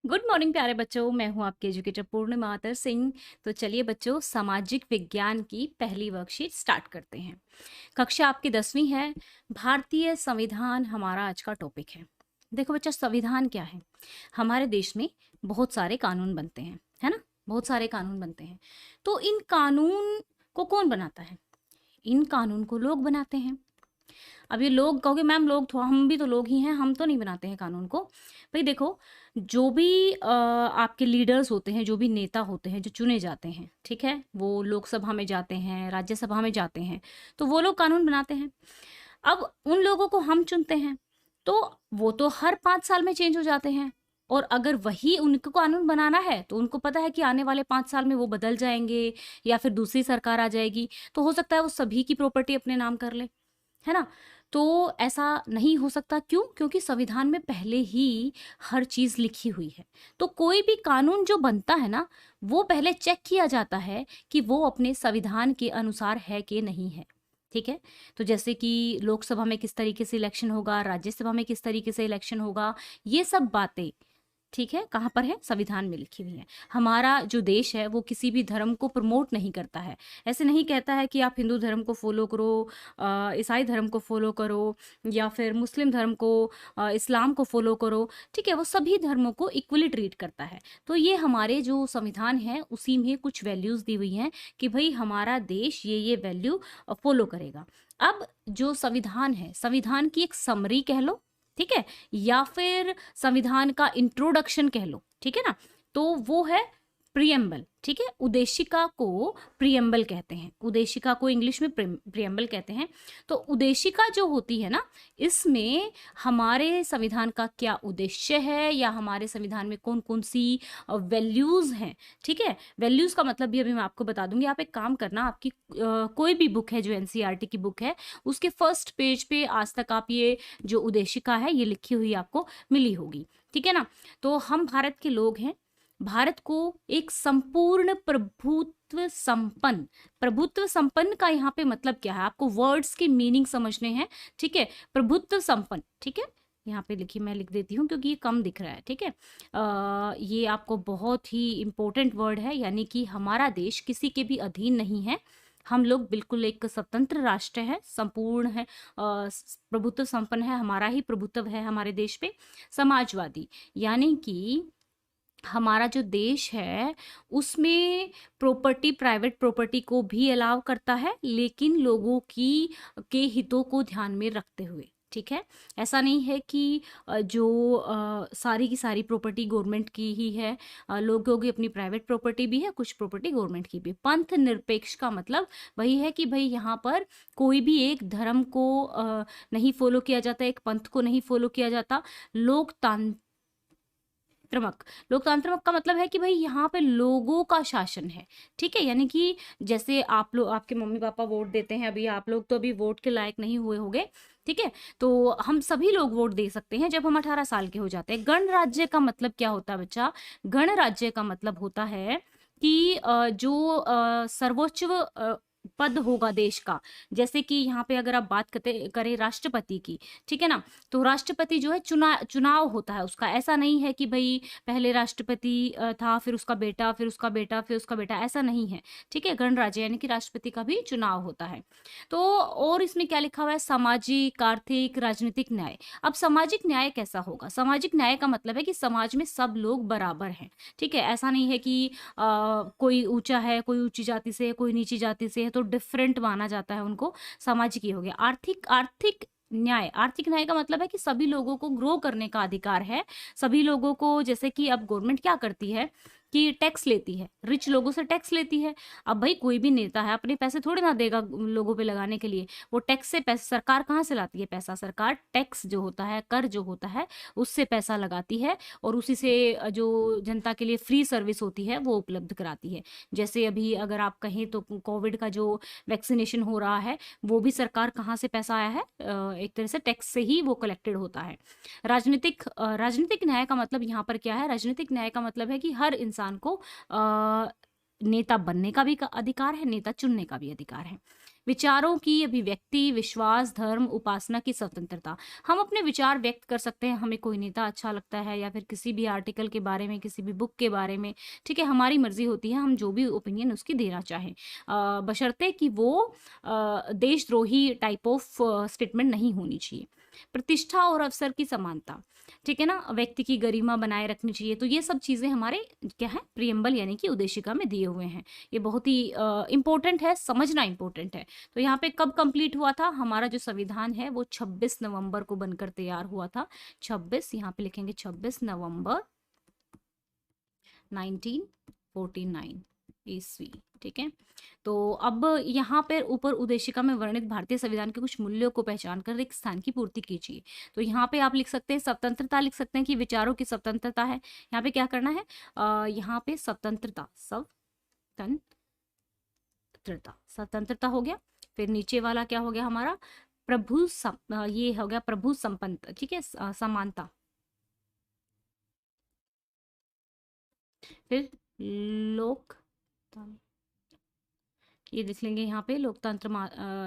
Good morning प्यारे बच्चों, मैं हूं आपके एजुकेटर पूर्णिमातर सिंह। तो चलिए बच्चों, सामाजिक विज्ञान की पहली वर्कशीट स्टार्ट करते हैं। कक्षा आपकी 10वीं है। भारतीय संविधान हमारा आज का टॉपिक है। देखो बच्चा, संविधान क्या है? हमारे देश में बहुत सारे कानून बनते हैं, है ना? बहुत सारे कानून बनते हैं। तो इन कानून को कौन बनाता है? इन कानून को लोग बनाते हैं। अब ये लोग कहोगे मैम, लोग थोड़ा, हम भी तो लोग ही हैं, हम तो नहीं बनाते हैं कानून को। भाई देखो, जो भी आपके लीडर्स होते हैं, जो भी नेता होते हैं जो चुने जाते हैं, ठीक है, वो लोकसभा में जाते हैं, राज्यसभा में जाते हैं, तो वो लोग कानून बनाते हैं। अब उन लोगों को हम चुनते हैं, तो वो तो हर 5 साल में चेंज हो जाते हैं। और अगर वही उनको कानून बनाना है तो उनको पता है कि आने वाले 5 साल में वो बदल जाएंगे या फिर दूसरी सरकार आ जाएगी, तो हो सकता है वो सभी की प्रॉपर्टी अपने नाम कर ले, है ना? तो ऐसा नहीं हो सकता। क्यों? क्योंकि संविधान में पहले ही हर चीज लिखी हुई है। तो कोई भी कानून जो बनता है ना, वो पहले चेक किया जाता है कि वो अपने संविधान के अनुसार है कि नहीं है। ठीक है? तो जैसे कि लोकसभा में किस तरीके से इलेक्शन होगा, राज्यसभा में किस तरीके से इलेक्शन होगा, ये सब बातें, ठीक है, कहाँ पर है? संविधान में लिखी हुई है। हमारा जो देश है वो किसी भी धर्म को प्रमोट नहीं करता है। ऐसे नहीं कहता है कि आप हिंदू धर्म को फॉलो करो, ईसाई धर्म को फॉलो करो, या फिर मुस्लिम धर्म को, इस्लाम को फॉलो करो। ठीक है, वो सभी धर्मों को इक्वली ट्रीट करता है। तो ये हमारे जो संविधान है उसी में कुछ वैल्यूज दी हुई हैं कि भाई हमारा देश ये वैल्यू फॉलो करेगा। अब जो संविधान है, संविधान की एक समरी कह लो, ठीक है, या फिर संविधान का इंट्रोडक्शन कह लो, ठीक है ना? तो वो है प्रियम्बल। ठीक है, उद्देशिका को प्रियम्बल कहते हैं, उद्देशिका को इंग्लिश में प्रियम्बल कहते हैं। तो उद्देशिका जो होती है ना, इसमें हमारे संविधान का क्या उद्देश्य है, या हमारे संविधान में कौन कौन सी वैल्यूज हैं। ठीक है, वैल्यूज का मतलब भी अभी मैं आपको बता दूंगी। आप एक काम करना, आपकी कोई भी बुक है जो एनसीईआरटी की बुक है, उसके फर्स्ट पेज पे आज तक आप ये जो उद्देशिका है ये लिखी हुई आपको मिली होगी। ठीक है ना? तो हम भारत के लोग हैं। भारत को एक संपूर्ण प्रभुत्व संपन्न का यहाँ पे मतलब क्या है, आपको वर्ड्स के मीनिंग समझने हैं। ठीक है, प्रभुत्व संपन्न, ठीक है, यहाँ पे लिखी, मैं लिख देती हूँ क्योंकि ये कम दिख रहा है। ठीक है, ये आपको बहुत ही इंपॉर्टेंट वर्ड है, यानी कि हमारा देश किसी के भी अधीन नहीं है। हम लोग बिल्कुल एक स्वतंत्र राष्ट्र है, संपूर्ण है, प्रभुत्व संपन्न है, हमारा ही प्रभुत्व है हमारे देश पे। समाजवादी, यानी कि हमारा जो देश है उसमें प्रॉपर्टी, प्राइवेट प्रॉपर्टी को भी अलाउ करता है, लेकिन लोगों की के हितों को ध्यान में रखते हुए। ठीक है, ऐसा नहीं है कि जो सारी की सारी प्रॉपर्टी गवर्नमेंट की ही है। लोगों की अपनी प्राइवेट प्रॉपर्टी भी है, कुछ प्रॉपर्टी गवर्नमेंट की भी। पंथ निरपेक्ष का मतलब वही है कि भाई यहाँ पर कोई भी एक धर्म को नहीं फॉलो किया जाता, एक पंथ को नहीं फॉलो किया जाता। लोकतांत्रिक लोकतांत्रिक का मतलब है कि भाई यहाँ पे लोगों का शासन है। ठीक है, यानी कि जैसे आप लोग, आपके मम्मी पापा वोट देते हैं, अभी आप लोग तो अभी वोट के लायक नहीं हुए होंगे। ठीक है, तो हम सभी लोग वोट दे सकते हैं जब हम 18 साल के हो जाते हैं। गणराज्य का मतलब क्या होता है बच्चा? गणराज्य का मतलब होता है कि जो सर्वोच्च पद होगा देश का। जैसे कि यहाँ पे अगर आप बात करते करें राष्ट्रपति की, ठीक है ना, तो राष्ट्रपति जो है चुनाव होता है उसका। ऐसा नहीं है कि भाई पहले राष्ट्रपति था, फिर उसका बेटा, फिर उसका बेटा, फिर उसका बेटा, ऐसा नहीं है। ठीक है, गणराज्य यानी कि राष्ट्रपति का भी चुनाव होता है। तो और इसमें क्या लिखा हुआ है? सामाजिक, आर्थिक, राजनीतिक न्याय। अब सामाजिक न्याय कैसा होगा? सामाजिक न्याय का मतलब है कि समाज में सब लोग बराबर हैं। ठीक है, ऐसा नहीं है कि कोई ऊंचा है, कोई ऊंची जाति से है, कोई नीची जाति से है, तो डिफरेंट माना जाता है उनको। सामाजिक ये हो गया। आर्थिक, आर्थिक न्याय, आर्थिक न्याय का मतलब है कि सभी लोगों को ग्रो करने का अधिकार है। सभी लोगों को, जैसे कि अब गवर्नमेंट क्या करती है कि टैक्स लेती है, रिच लोगों से टैक्स लेती है। अब भाई कोई भी नेता है अपने पैसे थोड़े ना देगा लोगों पे लगाने के लिए, वो टैक्स से पैसे, सरकार कहाँ से लाती है पैसा? सरकार टैक्स जो होता है, कर जो होता है, उससे पैसा लगाती है, और उसी से जो जनता के लिए फ्री सर्विस होती है वो उपलब्ध कराती है। जैसे अभी अगर आप कहें तो कोविड का जो वैक्सीनेशन हो रहा है, वो भी सरकार कहाँ से पैसा आया है? एक तरह से टैक्स से ही वो कलेक्टेड होता है। राजनीतिक न्याय का मतलब यहाँ पर क्या है? राजनीतिक न्याय का मतलब है कि हर इंसान को नेता बनने का भी अधिकार है, नेता चुनने का भी अधिकार है। विचारों की अभिव्यक्ति, विश्वास, धर्म, उपासना की स्वतंत्रता। हम अपने विचार व्यक्त कर सकते हैं, हमें कोई नेता अच्छा लगता है या फिर किसी भी आर्टिकल के बारे में, किसी भी बुक के बारे में, ठीक है, हमारी मर्जी होती है हम जो भी ओपिनियन उसकी देना चाहें, बशर्ते कि वो देशद्रोही टाइप ऑफ स्टेटमेंट नहीं होनी चाहिए। प्रतिष्ठा और अवसर की समानता, ठीक है ना, व्यक्ति की गरिमा बनाए रखनी चाहिए। तो ये सब चीजें हमारे क्या है, प्रियम्बल यानी कि उद्देशिका में दिए हुए हैं। ये बहुत ही इंपॉर्टेंट है, समझना इंपॉर्टेंट है। तो यहाँ पे कब कंप्लीट हुआ था हमारा जो संविधान है, वो 26 नवंबर को बनकर तैयार हुआ था। 26, यहाँ पे लिखेंगे 26 नवंबर 1949 ईस्वी, ठीक है। तो अब यहाँ पर ऊपर उद्देशिका में वर्णित भारतीय संविधान के कुछ मूल्यों को पहचान कर एक स्थान की पूर्ति कीजिए। तो यहाँ पे आप लिख सकते हैं स्वतंत्रता, लिख सकते हैं कि विचारों की स्वतंत्रता है। यहाँ पे क्या करना है, यहाँ पे स्वतंत्रता, स्वतंत्रता हो गया। फिर नीचे वाला क्या हो गया हमारा, ये हो गया प्रभु संपन्न, ठीक है, समानता। फिर लोक, ये देख लेंगे यहाँ पे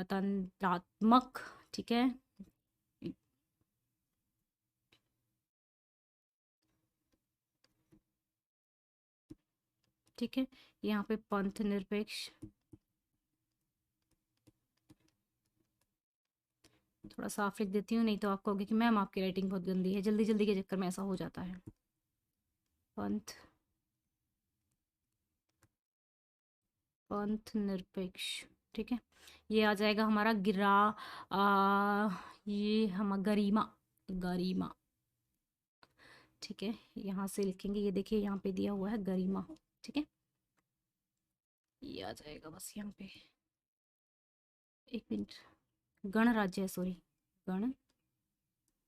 तंत्रात्मक, ठीक है। ठीक है, यहाँ पे पंथ निरपेक्ष, थोड़ा साफ लिख देती हूँ, नहीं तो आप कहोगे कि मैम आपकी राइटिंग बहुत गंदी है, जल्दी जल्दी के चक्कर में ऐसा हो जाता है। पंथ निरपेक्ष, ठीक है। ये आ जाएगा हमारा ये हम गरिमा, गरिमा, ठीक है। यहाँ से लिखेंगे, ये देखिए यहाँ पे दिया हुआ है गरिमा, ठीक है। ये आ जाएगा बस यहाँ पे, एक मिनट, गणराज्य है, सॉरी, गण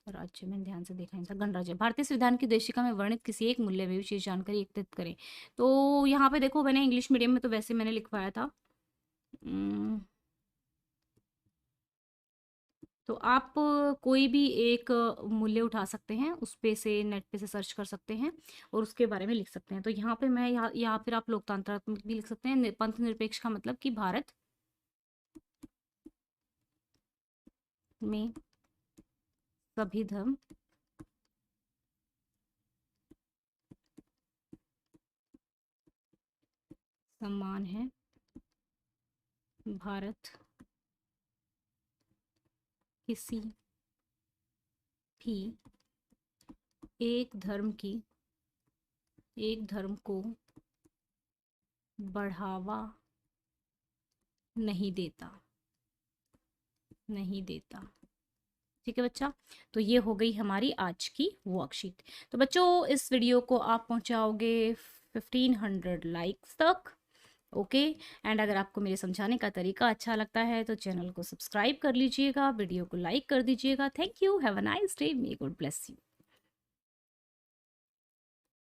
राज्य में ध्यान से देखा था, गणराज्य। भारतीय संविधान की उद्देशिका में वर्णित किसी एक मूल्य में विशेष जानकारी एकत्रित करें। तो यहाँ पे देखो, मैंने इंग्लिश मीडियम में तो वैसे मैंने लिखवाया था, तो आप कोई भी एक मूल्य उठा सकते हैं, उस पे से नेट पे से सर्च कर सकते हैं और उसके बारे में लिख सकते हैं। तो यहाँ पे मैं या फिर आप लोकतांत्रात्मक भी लिख सकते हैं। पंथ निरपेक्ष का मतलब कि भारत में सभी धर्म समान है, भारत किसी भी एक धर्म को बढ़ावा नहीं देता, ठीक है बच्चा। तो ये हो गई हमारी आज की वर्कशीट। तो बच्चों, इस वीडियो को आप पहुंचाओगे 1500 लाइक्स तक, ओके। एंड अगर आपको मेरे समझाने का तरीका अच्छा लगता है तो चैनल को सब्सक्राइब कर लीजिएगा, वीडियो को लाइक कर दीजिएगा। Thank you, have a nice day, may God bless you.